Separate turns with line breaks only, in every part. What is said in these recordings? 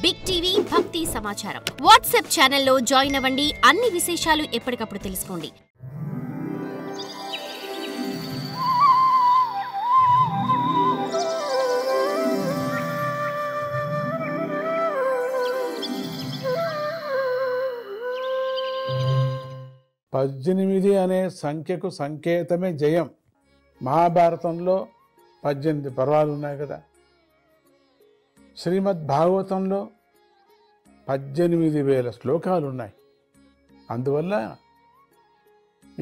Big TV భక్తి సమాచారం WhatsApp ఛానల్లో జాయిన్ అవ్వండి. అన్ని విశేషాలు ఎప్పటికప్పుడు తెలుసుకోండి.
పద్దెనిమిది అనే సంఖ్యకు సంకేతమే జయం. మహాభారతంలో 18 పర్వాలు ఉన్నాయి కదా. శ్రీమద్ భాగవతంలో 18,000 శ్లోకాలు ఉన్నాయి. అందువల్ల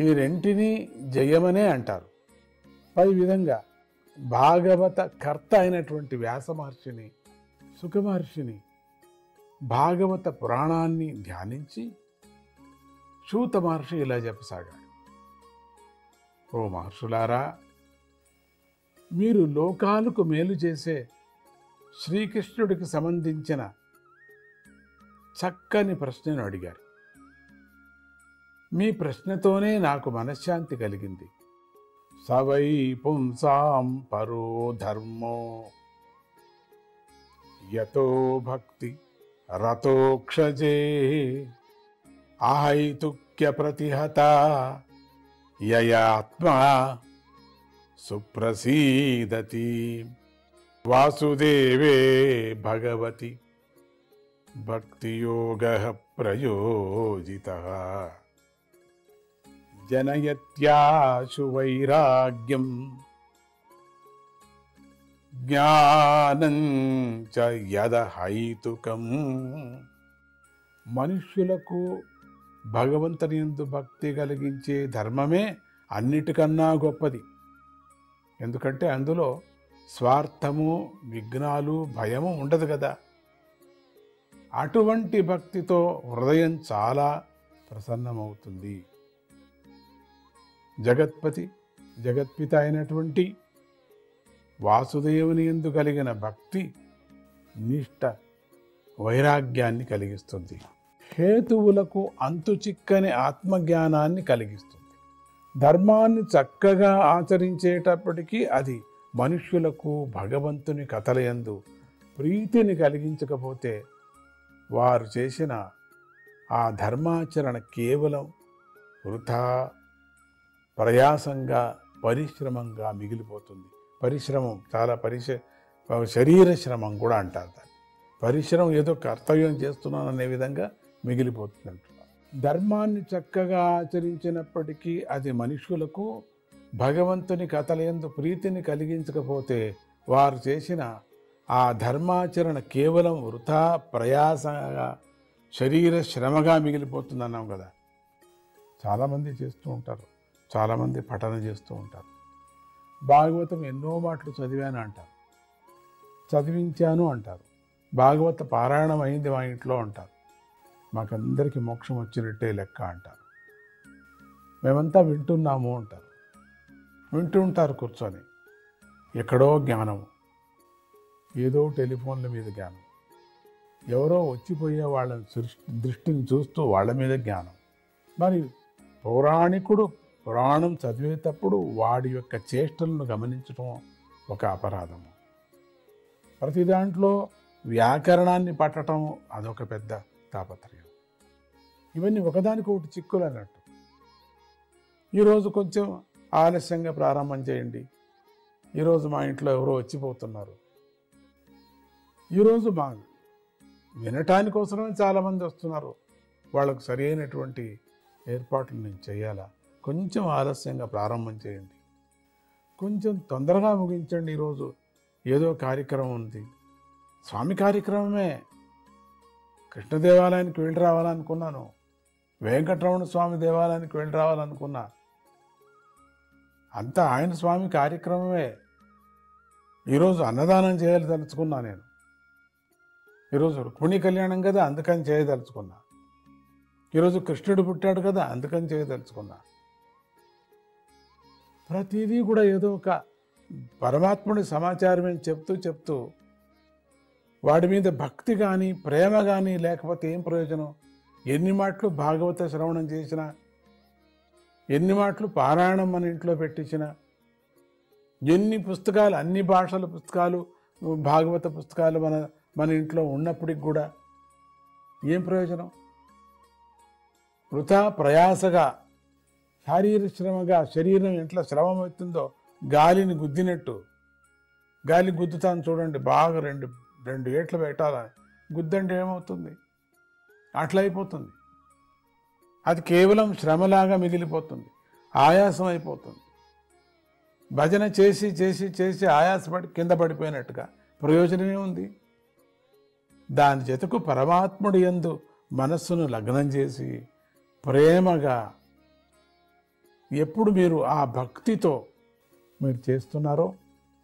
ఈ రెంటిని జయమనే అంటారు. పై విధంగా భాగవత కర్త అయినటువంటి వ్యాస మహర్షిని, సుఖ మహర్షిని భాగవత పురాణాన్ని ధ్యానించి సూత మహర్షి ఇలా చెప్పసాగాడు. ఓ మహర్షులారా, మీరు లోకాలకు మేలు చేసే శ్రీకృష్ణుడికి సంబంధించిన చక్కని ప్రశ్నను అడిగారు. మీ ప్రశ్నతోనే నాకు మనశ్శాంతి కలిగింది. సవై పుంసాం పరో ధర్మో యతో భక్తి రతోక్షజే ఆహైతుక్య ప్రతిహత యయాత్మా సుప్రసీదతి వాసుదేవే భగవతి భక్తియోగః ప్రయోజితః జనయత్యాశు వైరాగ్యం జ్ఞానం చ యదహైతుకం. మనుష్యులకు భగవంతుని యందు భక్తి కలిగించే ధర్మమే అన్నిటికన్నా గొప్పది. ఎందుకంటే అందులో స్వార్థము, విఘ్నాలు, భయము ఉండదు కదా. అటువంటి భక్తితో హృదయం చాలా ప్రసన్నమవుతుంది. జగత్పతి, జగత్పిత అయినటువంటి వాసుదేవుని యందు కలిగిన భక్తి నిష్ట వైరాగ్యాన్ని కలిగిస్తుంది. హేతువులకు అంతు చిక్కని ఆత్మజ్ఞానాన్ని కలిగిస్తుంది. ధర్మాన్ని చక్కగా ఆచరించేటప్పటికీ అది మనుష్యులకు భగవంతుని కథలయందు ప్రీతిని కలిగించకపోతే వారు చేసిన ఆ ధర్మాచరణ కేవలం వృథా ప్రయాసంగా, పరిశ్రమంగా మిగిలిపోతుంది. పరిశ్రమం చాలా శరీర శ్రమం కూడా అంటారు దాన్ని. పరిశ్రమం ఏదో కర్తవ్యం చేస్తున్నాను అనే విధంగా మిగిలిపోతుంది అంటున్నారు. ధర్మాన్ని చక్కగా ఆచరించినప్పటికీ అది మనుషులకు భగవంతుని కథలయందు ప్రీతిని కలిగించకపోతే వారు చేసిన ఆ ధర్మాచరణ కేవలం వృథా ప్రయాసగా, శరీర శ్రమగా మిగిలిపోతుంది అన్నాం కదా. చాలామంది చేస్తూ ఉంటారు, చాలామంది పఠనం చేస్తూ ఉంటారు. భాగవతం ఎన్నో మాటలు చదివాను అంటారు, చదివించాను అంటారు, భాగవత పారాయణం అయింది మా ఇంట్లో అంటారు, మాకందరికీ మోక్షం వచ్చినట్టే లెక్క అంటారు, మేమంతా వింటున్నాము అంటారు. వింటూ ఉంటారు కూర్చొని. ఎక్కడో జ్ఞానము, ఏదో టెలిఫోన్ల మీద జ్ఞానం, ఎవరో వచ్చిపోయే వాళ్ళని దృష్టిని చూస్తూ వాళ్ళ మీద జ్ఞానం. మరి పౌరాణికుడు పురాణం చదివేటప్పుడు వాడి యొక్క చేష్టలను గమనించడం ఒక అపరాధము. ప్రతి దాంట్లో వ్యాకరణాన్ని పట్టడం అదొక పెద్ద తాపత్రయం. ఇవన్నీ ఒకదానికొకటి చిక్కులు అన్నట్టు. ఈరోజు కొంచెం ఆలస్యంగా ప్రారంభం చేయండి, ఈరోజు మా ఇంట్లో ఎవరో వచ్చిపోతున్నారు, ఈరోజు మా వినటానికోసమే చాలామంది వస్తున్నారు, వాళ్ళకు సరి అయినటువంటి ఏర్పాట్లు నేను చేయాలా, కొంచెం ఆలస్యంగా ప్రారంభం చేయండి, కొంచెం తొందరగా ముగించండి, ఈరోజు ఏదో కార్యక్రమం ఉంది, స్వామి కార్యక్రమమే, కృష్ణ దేవాలయానికి వెళ్ళి రావాలనుకున్నాను, వెంకటరమణ స్వామి దేవాలయానికి వెళ్ళి రావాలనుకున్నా, అంతా ఆయన స్వామి కార్యక్రమమే. ఈరోజు అన్నదానం చేయదలుచుకున్నా నేను, ఈరోజు రుక్మిణీ కళ్యాణం కదా అందుకని చేయదలుచుకున్నా, ఈరోజు కృష్ణుడు పుట్టాడు కదా అందుకని చేయదలుచుకున్నా. ప్రతిదీ కూడా ఏదో ఒక పరమాత్ముడి సమాచారమే చెప్తూ వాడి మీద భక్తి కానీ ప్రేమ కానీ లేకపోతే ఏం ప్రయోజనం? ఎన్ని మాటలు భాగవత శ్రవణం చేసినా, ఎన్ని మాటలు పారాయణం మన ఇంట్లో పెట్టించినా, ఎన్ని పుస్తకాలు, అన్ని భాషల పుస్తకాలు, భాగవత పుస్తకాలు మన మన ఇంట్లో ఉన్నప్పటికి కూడా ఏం ప్రయోజనం? వృథా ప్రయాసగా శారీరక శ్రమగా శరీరం ఎట్లా శ్రమ అవుతుందో గాలిని గుద్దినట్టు, గాలి గుద్దుతాను చూడండి, బాగా రెండు ఏట్లు పెట్టాలని గుద్దంటే ఏమవుతుంది? అట్లా అయిపోతుంది. అది కేవలం శ్రమలాగా మిగిలిపోతుంది, ఆయాసం అయిపోతుంది. భజన చేసి చేసి చేసి ఆయాసపడి కింద పడిపోయినట్టుగా ప్రయోజనమే ఉంది. దాని జతకు పరమాత్ముడి యందు మనస్సును లగ్నం చేసి ప్రేమగా ఎప్పుడు మీరు ఆ భక్తితో మీరు చేస్తున్నారో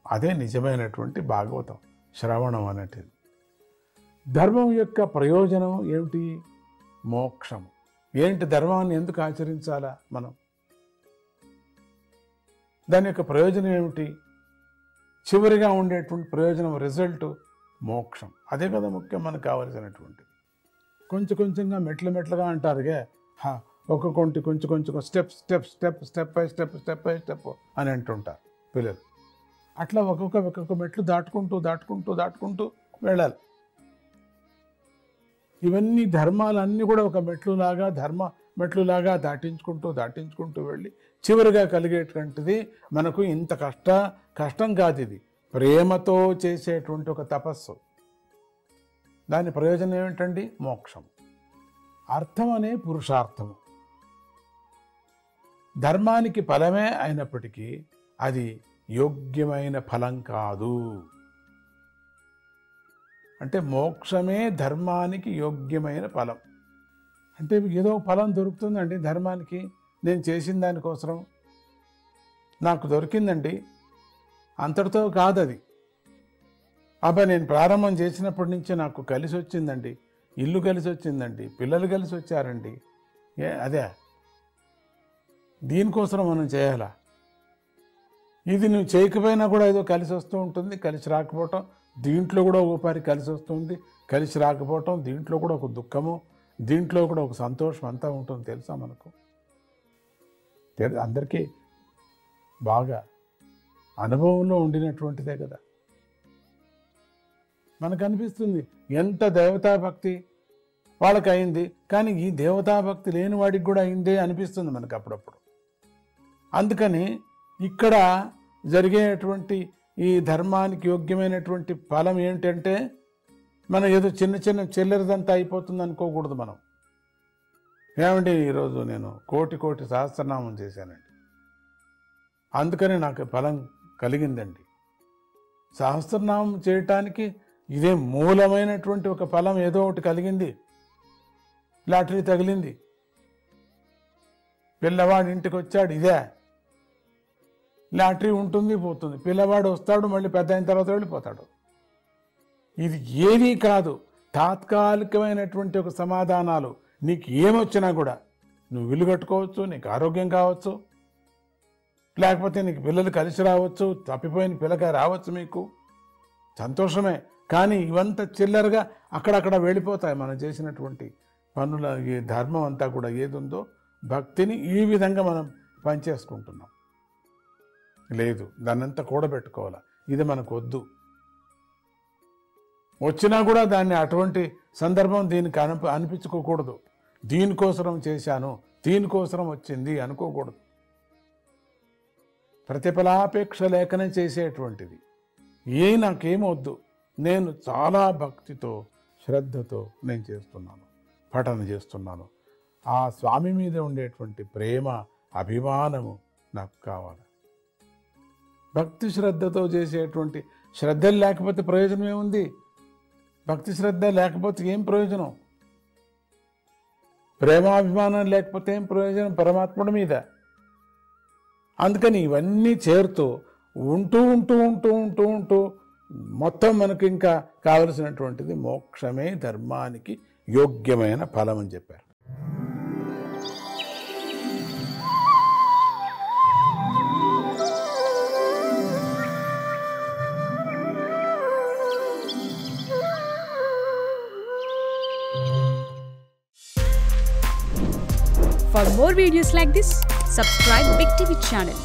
అదే నిజమైనటువంటి భాగవతం శ్రవణం అనేటిది. ధర్మం యొక్క ప్రయోజనం ఏమిటి? మోక్షం. ఏంటి? ధర్మాన్ని ఎందుకు ఆచరించాలా మనం? దాని యొక్క ప్రయోజనం ఏమిటి? చివరిగా ఉండేటువంటి ప్రయోజనం, రిజల్ట్ మోక్షం. అదే కదా ముఖ్యం మనకు కావలసినటువంటిది. కొంచెం కొంచెంగా మెట్లుగా అంటారుగా, కొంచెం కొంచెం స్టెప్ బై స్టెప్ అని అంటుంటారు పిల్లలు. అట్లా ఒక్కొక్క మెట్లు దాటుకుంటూ వెళ్ళాలి. ఇవన్నీ ధర్మాలన్నీ కూడా ఒక మెట్లులాగా దాటించుకుంటూ వెళ్ళి చివరిగా కలిగేటువంటిది మనకు ఇంత కష్టం కాదు. ఇది ప్రేమతో చేసేటువంటి ఒక తపస్సు. దాని ప్రయోజనం ఏమిటండి? మోక్షం. అర్థం అనే పురుషార్థము. ధర్మానికి ఫలమే అయినప్పటికీ అది యోగ్యమైన ఫలం కాదు. అంటే మోక్షమే ధర్మానికి యోగ్యమైన ఫలం. అంటే ఏదో ఫలం దొరుకుతుందండి ధర్మానికి, నేను చేసిన దానికోసం నాకు దొరికిందండి, అంతటితో కాదది. నేను ప్రారంభం చేసినప్పటి నుంచి నాకు కలిసి వచ్చిందండి, ఇల్లు కలిసి వచ్చిందండి, పిల్లలు కలిసి వచ్చారండి, అదే దీనికోసం మనం చేయాలా? ఇది నువ్వు చేయకపోయినా కూడా ఏదో కలిసి వస్తూ ఉంటుంది, కలిసి రాకపోవటం దీంట్లో కూడా ఒకసారి కలిసి వస్తుంది, కలిసి రాకపోవటం దీంట్లో కూడా ఒక దుఃఖము, దీంట్లో కూడా ఒక సంతోషం అంతా ఉంటుంది. తెలుసా మనకు? అందరికీ బాగా అనుభవంలో ఉండినటువంటిదే కదా. మనకు అనిపిస్తుంది ఎంత దేవతాభక్తి వాళ్ళకి అయింది, కానీ ఈ దేవతాభక్తి లేని వాడికి కూడా అయిందే అనిపిస్తుంది మనకు అప్పుడప్పుడు. అందుకని ఇక్కడ జరిగేటువంటి ఈ ధర్మానికి యోగ్యమైనటువంటి ఫలం ఏంటంటే, మనం ఏదో చిన్న చిల్లరదంతా అయిపోతుంది అనుకోకూడదు మనం. ఏమండి, ఈరోజు నేను కోటి సహస్రనామం చేశానండి, అందుకని నాకు ఫలం కలిగిందండి. సహస్రనామం చేయటానికి ఇదే మూలమైనటువంటి ఒక ఫలం ఏదో ఒకటి కలిగింది. లాటరీ తగిలింది, పిల్లవాడు ఇంటికి వచ్చాడు, ఇదే లాటరీ ఉంటుంది పోతుంది. పిల్లవాడు వస్తాడు, మళ్ళీ పెద్ద అయిన తర్వాత వెళ్ళిపోతాడు. ఇది ఏదీ కాదు, తాత్కాలికమైనటువంటి ఒక సమాధానాలు. నీకు ఏమొచ్చినా కూడా నువ్వు ఇల్లు కట్టుకోవచ్చు, నీకు ఆరోగ్యం కావచ్చు, లేకపోతే నీకు పిల్లలు కలిసి రావచ్చు, తప్పిపోయిన పిల్లగా రావచ్చు, మీకు సంతోషమే. కానీ ఇవంతా చిల్లరగా అక్కడక్కడ వెళ్ళిపోతాయి. మనం చేసినటువంటి పనుల ఈ ధర్మం అంతా కూడా ఏది ఉందో భక్తిని ఈ విధంగా మనం పనిచేసుకుంటున్నాం. లేదు, దాన్నంతా కూడబెట్టుకోవాలి. ఇది మనకు వద్దు. వచ్చినా కూడా దాన్ని అటువంటి సందర్భం దీనికి అనిపించుకోకూడదు. దీనికోసం చేశాను, దీనికోసం వచ్చింది అనుకోకూడదు. ప్రతిఫలాపేక్ష లేఖనే చేసేటువంటిది. నాకేమొద్దు, నేను చాలా భక్తితో శ్రద్ధతో నేను చేస్తున్నాను, పఠన చేస్తున్నాను. ఆ స్వామి మీద ఉండేటువంటి ప్రేమ అభిమానము నాకు కావాలి. భక్తి శ్రద్ధతో చేసేటువంటి శ్రద్ధలు లేకపోతే ప్రయోజనం ఏముంది? భక్తి శ్రద్ధ లేకపోతే ఏం ప్రయోజనం? ప్రేమాభిమానం లేకపోతే ఏం ప్రయోజనం పరమాత్ముడి మీద? అందుకని ఇవన్నీ చేరుతూ ఉంటూ మొత్తం మనకు ఇంకా కావలసినటువంటిది మోక్షమే ధర్మానికి యోగ్యమైన ఫలం అని చెప్పారు.
For more videos like this, subscribe Big TV channel.